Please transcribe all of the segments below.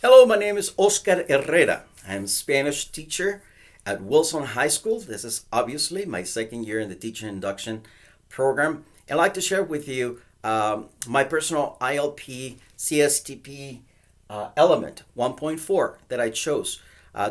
Hello, my name is Oscar Herrera. I'm a Spanish teacher at Wilson High School. This is obviously my second year in the teacher induction program. I'd like to share with you my personal ILP CSTP element 1.4 that I chose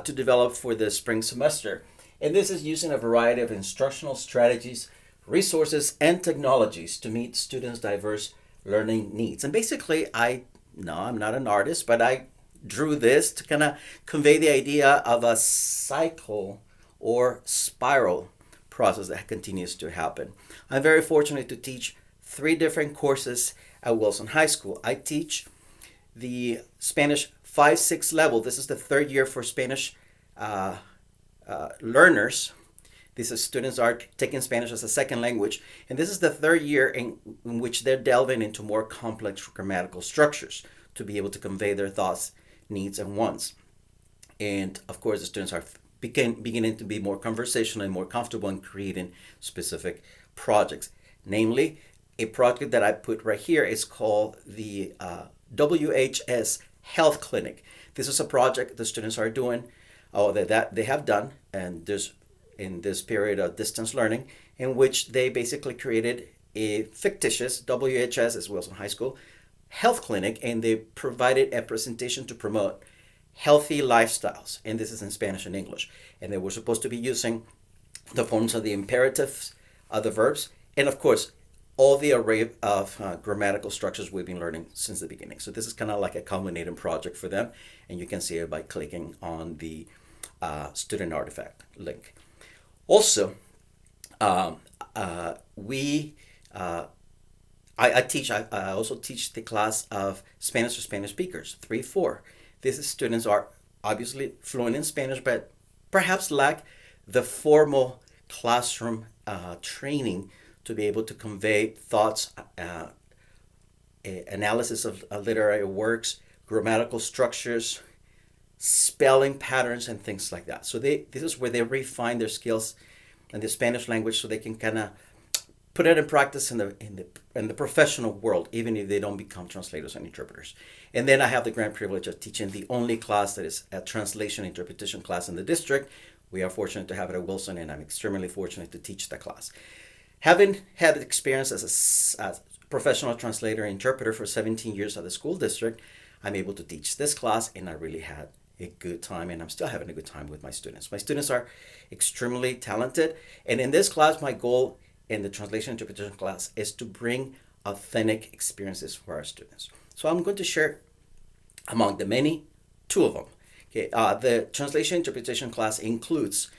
to develop for the spring semester. And this is using a variety of instructional strategies, resources, and technologies to meet students' diverse learning needs. And basically, I'm not an artist, but I drew this to kind of convey the idea of a cycle or spiral process that continues to happen. I'm very fortunate to teach 3 different courses at Wilson High School. I teach the Spanish 5-6 level. This is the 3rd year for Spanish learners. These students are taking Spanish as a second language, and this is the 3rd year in which they're delving into more complex grammatical structures to be able to convey their thoughts, needs, and wants. And of course, the students are beginning to be more conversational and more comfortable in creating specific projects. Namely, a project that I put right here is called the WHS Health Clinic. This is a project the students are doing, or that they have done, and there's in this period of distance learning, in which they basically created a fictitious WHS, as Wilson High School, health clinic, and they provided a presentation to promote healthy lifestyles. And this is in Spanish and English. And they were supposed to be using the forms of the imperatives, of the verbs, and of course, all the array of grammatical structures we've been learning since the beginning. So this is kind of like a culminating project for them, and you can see it by clicking on the student artifact link. Also, I also teach the class of Spanish for Spanish speakers, 3-4. These students are obviously fluent in Spanish, but perhaps lack the formal classroom training to be able to convey thoughts, analysis of literary works, grammatical structures, spelling patterns, and things like that. So this is where they refine their skills in the Spanish language, so they can kind of put it in practice in the professional world, even if they don't become translators and interpreters. And then I have the grand privilege of teaching the only class that is a translation interpretation class in the district. We are fortunate to have it at Wilson, and I'm extremely fortunate to teach that class. Having had experience as a professional translator and interpreter for 17 years at the school district, I'm able to teach this class, and I really had a good time, and I'm still having a good time with my students. My students are extremely talented, and in this class, my goal in the translation interpretation class is to bring authentic experiences for our students. So I'm going to share among the many 2 of them. Okay, the translation interpretation class includes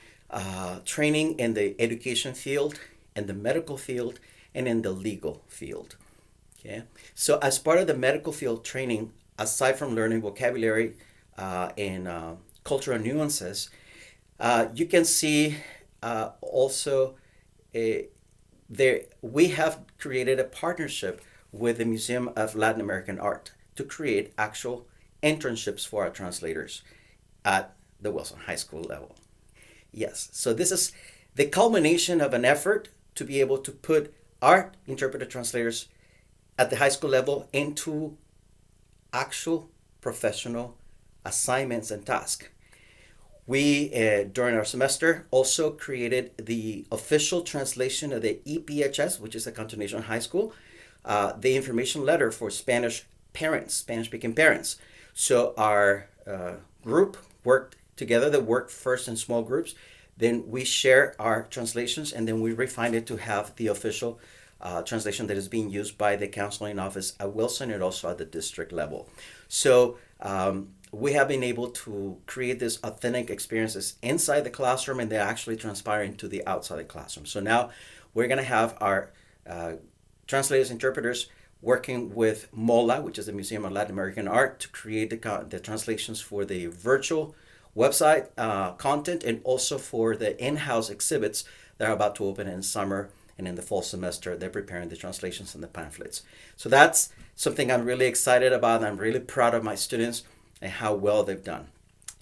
training in the education field, in the medical field, and in the legal field. Okay, so as part of the medical field training, aside from learning vocabulary and cultural nuances, you can see also we have created a partnership with the Museum of Latin American Art to create actual internships for our translators at the Wilson High School level. Yes, so this is the culmination of an effort to be able to put our interpreter translators at the high school level into actual professional assignments and tasks. We, during our semester, also created the official translation of the EPHS, which is a continuation high school, the information letter for Spanish parents, Spanish-speaking parents. So our group worked together. They worked first in small groups. Then we share our translations, and then we refine it to have the official translation that is being used by the counseling office at Wilson and also at the district level. So we have been able to create these authentic experiences inside the classroom, and they're actually transpiring to the outside the classroom. So now we're going to have our translators, interpreters working with MOLA, which is the Museum of Latin American Art, to create the translations for the virtual website content, and also for the in-house exhibits that are about to open in summer and in the fall semester. They're preparing the translations and the pamphlets. So that's something I'm really excited about. I'm really proud of my students and how well they've done.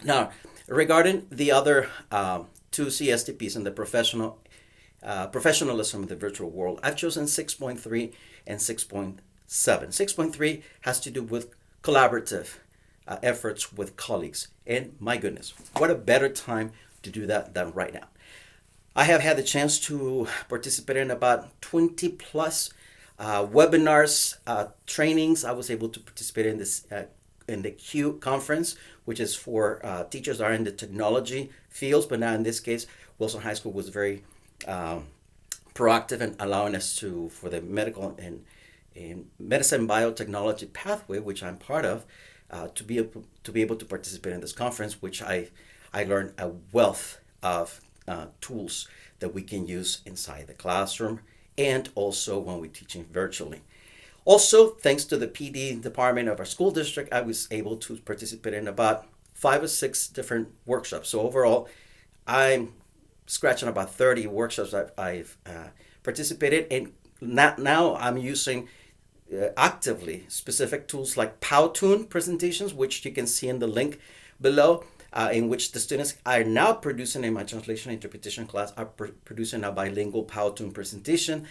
Now, regarding the other 2 CSTPs in the professionalism of the virtual world, I've chosen 6.3 and 6.7. 6.3 has to do with collaborative efforts with colleagues. And my goodness, what a better time to do that than right now. I have had the chance to participate in about 20 plus webinars, trainings. I was able to participate in this in the Q conference, which is for teachers that are in the technology fields. But now in this case, Wilson High School was very proactive in allowing us to, for the medical and medicine biotechnology pathway, which I'm part of, to be able to participate in this conference, which I learned a wealth of tools that we can use inside the classroom and also when we're teaching virtually. Also, thanks to the PD department of our school district, I was able to participate in about 5 or 6 different workshops. So overall, I'm scratching about 30 workshops that I've participated in. Now I'm using actively specific tools like Powtoon presentations, which you can see in the link below, in which the students are now producing in my translation interpretation class, are producing a bilingual Powtoon presentation,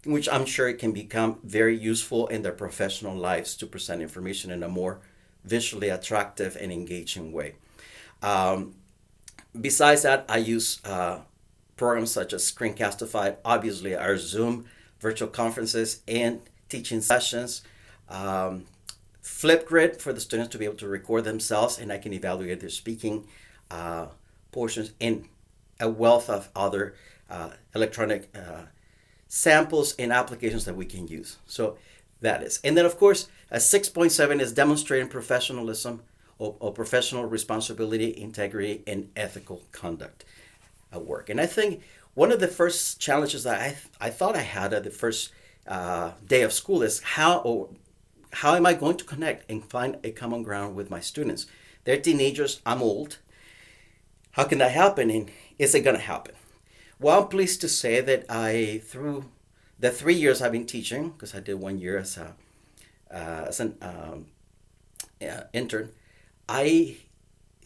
which I'm sure it can become very useful in their professional lives to present information in a more visually attractive and engaging way. Besides that, I use programs such as Screencastify, obviously our Zoom virtual conferences and teaching sessions, Flipgrid for the students to be able to record themselves and I can evaluate their speaking portions, and a wealth of other electronic samples and applications that we can use. So that is. And then of course, a 6.7 is demonstrating professionalism or professional responsibility, integrity, and ethical conduct at work. And I think one of the first challenges that I thought I had at the first day of school is how am I going to connect and find a common ground with my students? They're teenagers, I'm old. How can that happen, and is it going to happen? Well, I'm pleased to say that through the 3 years I've been teaching, because I did 1 year as an intern, I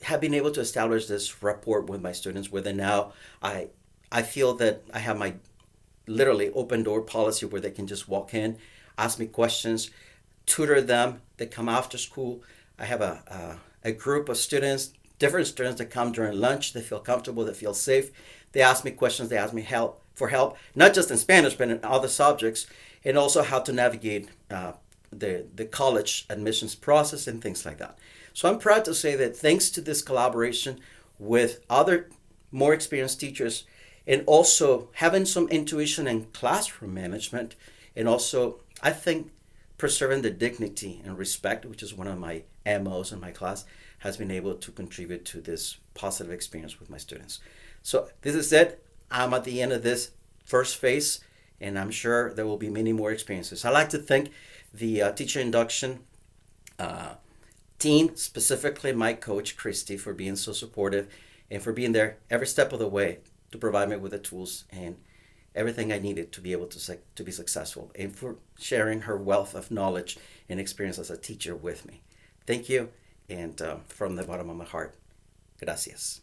have been able to establish this rapport with my students where now I feel that I have my literally open door policy where they can just walk in, ask me questions, tutor them. They come after school. I have a group of students, different students that come during lunch. They feel comfortable, they feel safe. They ask me questions, they ask me help, not just in Spanish, but in other subjects, and also how to navigate the college admissions process and things like that. So I'm proud to say that thanks to this collaboration with other more experienced teachers, and also having some intuition in classroom management, and also I think preserving the dignity and respect, which is one of my MOs in my class, has been able to contribute to this positive experience with my students. So this is it. I'm at the end of this first phase, and I'm sure there will be many more experiences. I'd like to thank the teacher induction team, specifically my coach, Christy, for being so supportive and for being there every step of the way to provide me with the tools and everything I needed to be able to be successful, and for sharing her wealth of knowledge and experience as a teacher with me. Thank you, and from the bottom of my heart, gracias.